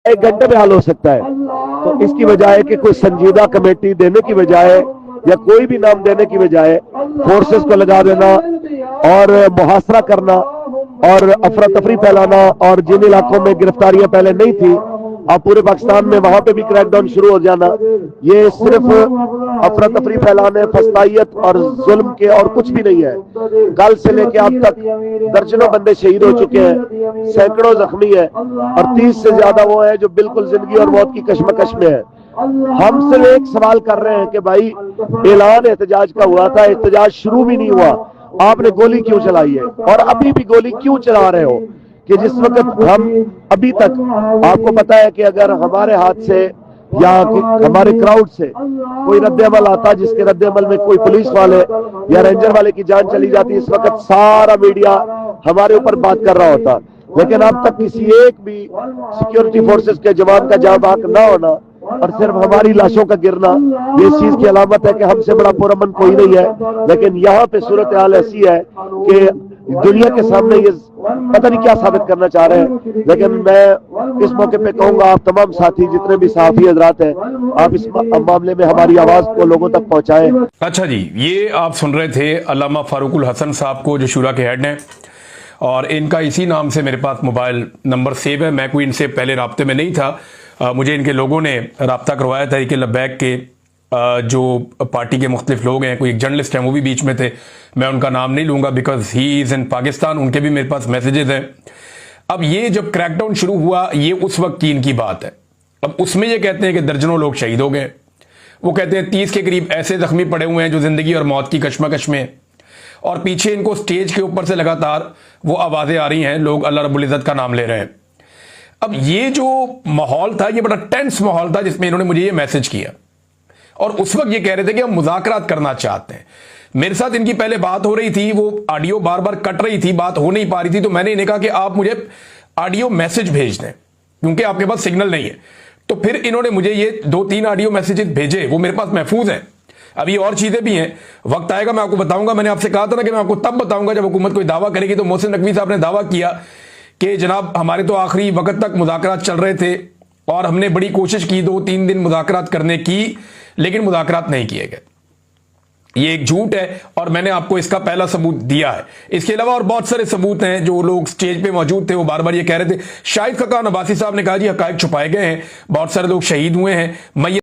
1 घंटे में हल हो सकता है। तो इसकी बजाय कि कोई संजीदा कमेटी देने की बजाय या कोई भी नाम देने की बजाय फोर्सेस को लगा देना और मुहासरा करना और अफरा तफरी फैलाना, और जिन इलाकों में गिरफ्तारियां पहले नहीं थी अब पूरे पाकिस्तान में वहां पे भी क्रैकडाउन शुरू हो जाना, ये सिर्फ अफरा तफरी फैलाने, फस्तायत और जुल्म के और कुछ भी नहीं है। कल से लेके अब तक दर्जनों बंदे शहीद हो चुके हैं, सैकड़ों जख्मी है और 30 से ज्यादा वो है जो बिल्कुल जिंदगी और मौत की कशमकश में है। हम सिर्फ एक सवाल कर रहे हैं कि भाई ऐलान एहतजाज का हुआ था, एहतजाज शुरू भी नहीं हुआ, आपने गोली क्यों चलाई है और अभी भी गोली क्यों चला रहे हो? कि जिस वक्त हम अभी तक, आपको पता है कि अगर हमारे हाथ से या हमारे क्राउड से कोई रद्द-ए-अमल आता जिसके रद्द-ए-अमल में कोई पुलिस वाले या रेंजर वाले की जान चली जाती, इस वक्त सारा मीडिया हमारे ऊपर बात कर रहा होता। लेकिन अब तक किसी एक भी सिक्योरिटी फोर्सेस के जवान का जान बाक ना होना और सिर्फ हमारी लाशों का गिरना, ये इस चीज की अलामत है कि हमसे बड़ा पुरअमन कोई नहीं है। लेकिन यहाँ पे सूरत हाल ऐसी है कि दुनिया के सामने ये पता नहीं क्या साबित करना चाह रहे हैं। लेकिन मैं इस मौके पे कहूंगा, आप तमाम साथी जितने भी सहाफी हजरात हैं, आप इस मामले में हमारी आवाज को लोगों तक पहुंचाएं। अच्छा जी, ये आप सुन रहे थे अल्लामा फारूकुल हसन साहब को, जो शूरा के हेड हैं, और इनका इसी नाम से मेरे पास मोबाइल नंबर सेव है। मैं कोई इनसे पहले राब्ते में नहीं था, मुझे इनके लोगों ने राब्ता करवाया था कि लब्बैक के जो पार्टी के मुख्तलिफ लोग हैं, कोई एक जर्नलिस्ट हैं वो भी बीच में थे, मैं उनका नाम नहीं लूंगा because he is in Pakistan, उनके भी मेरे पास मैसेजेस हैं। अब ये जब क्रैकडाउन शुरू हुआ, ये उस वक्त की इनकी बात है। अब उसमें ये कहते हैं कि दर्जनों लोग शहीद हो गए, वो कहते हैं 30 के करीब ऐसे जख्मी पड़े हुए हैं जो जिंदगी और मौत की कशमकश में, और पीछे इनको स्टेज के ऊपर से लगातार वो आवाजें आ रही हैं, लोग अल्लाह रब्बुल इज़्ज़त का नाम ले रहे हैं। अब ये जो माहौल था, ये बड़ा टेंस माहौल था जिसमें इन्होंने मुझे ये मैसेज किया, और उस वक्त ये कह रहे थे कि हम मुज़ाकरात करना चाहते हैं। मेरे साथ इनकी पहले बात हो रही थी, वो ऑडियो बार बार कट रही थी, बात हो नहीं पा रही थी, तो मैंने इन्हें कहा कि आप मुझे ऑडियो मैसेज भेज दें क्योंकि आपके पास सिग्नल नहीं है। तो फिर इन्होंने मुझे ये 2-3 ऑडियो मैसेजेस भेजे, वो मेरे पास महफूज हैं। अभी और चीजें भी हैं, वक्त आएगा मैं आपको बताऊंगा। मैंने आपसे कहा था ना कि मैं आपको तब बताऊंगा जब हुकूमत कोई दावा करेगी। तो मोहसिन नकवी साहब ने दावा किया कि जनाब हमारे तो आखिरी वक्त तक मुज़ाकरात चल रहे थे और हमने बड़ी कोशिश की 2-3 दिन मुज़ाकरात करने की, लेकिन मुज़ाकरात नहीं किए गए। ये एक झूठ है और मैंने आपको इसका पहला सबूत दिया है। इसके अलावा और बहुत सारे सबूत हैं। जो लोग स्टेज पे मौजूद थे वो बार बार ये कह रहे थे। शाहिद खकान अब्बासी साहब ने कहा जी हकायक छुपाए गए हैं, बहुत सारे लोग शहीद हुए हैं। मैं